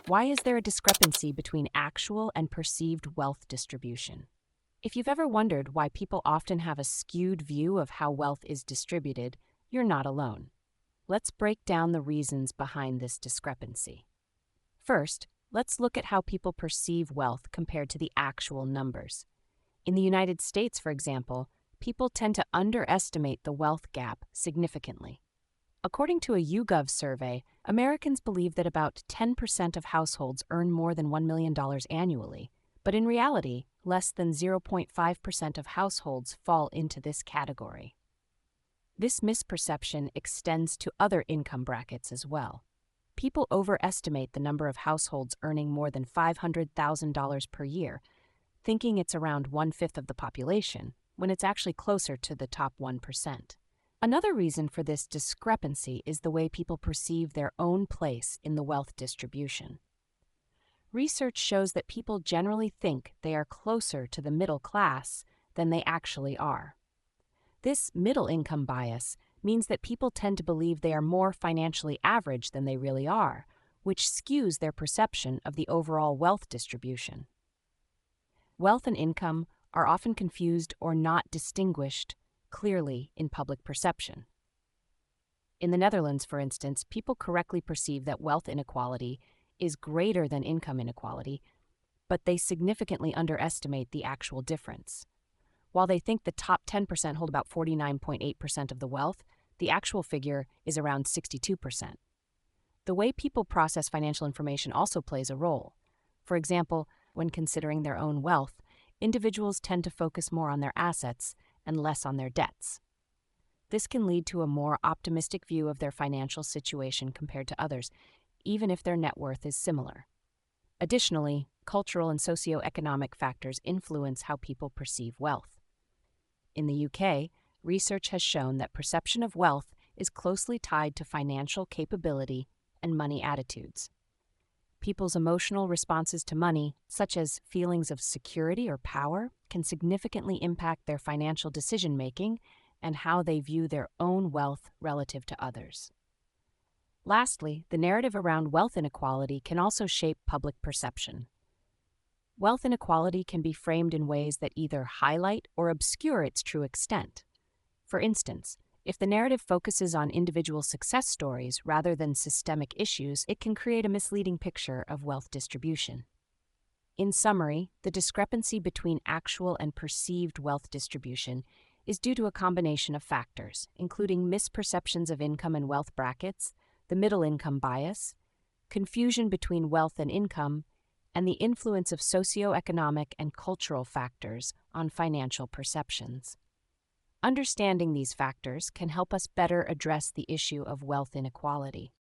Why is there a discrepancy between actual and perceived wealth distribution? If you've ever wondered why people often have a skewed view of how wealth is distributed, you're not alone. Let's break down the reasons behind this discrepancy. First, let's look at how people perceive wealth compared to the actual numbers. In the United States, for example, people tend to underestimate the wealth gap significantly. According to a YouGov survey, Americans believe that about 10% of households earn more than $1 million annually, but in reality, less than 0.5% of households fall into this category. This misperception extends to other income brackets as well. People overestimate the number of households earning more than $500,000 per year, thinking it's around one-fifth of the population, when it's actually closer to the top 1%. Another reason for this discrepancy is the way people perceive their own place in the wealth distribution. Research shows that people generally think they are closer to the middle class than they actually are. This middle income bias means that people tend to believe they are more financially average than they really are, which skews their perception of the overall wealth distribution. Wealth and income are often confused or not distinguished clearly in public perception. In the Netherlands, for instance, people correctly perceive that wealth inequality is greater than income inequality, but they significantly underestimate the actual difference. While they think the top 10% hold about 49.8% of the wealth, the actual figure is around 62%. The way people process financial information also plays a role. For example, when considering their own wealth, individuals tend to focus more on their assets and less on their debts. This can lead to a more optimistic view of their financial situation compared to others, even if their net worth is similar. Additionally, cultural and socio-economic factors influence how people perceive wealth. In the UK, research has shown that perception of wealth is closely tied to financial capability and money attitudes. People's emotional responses to money, such as feelings of security or power, can significantly impact their financial decision-making and how they view their own wealth relative to others. Lastly, the narrative around wealth inequality can also shape public perception. Wealth inequality can be framed in ways that either highlight or obscure its true extent. For instance, if the narrative focuses on individual success stories rather than systemic issues, it can create a misleading picture of wealth distribution. In summary, the discrepancy between actual and perceived wealth distribution is due to a combination of factors, including misperceptions of income and wealth brackets, the middle income bias, confusion between wealth and income, and the influence of socio-economic and cultural factors on financial perceptions. Understanding these factors can help us better address the issue of wealth inequality.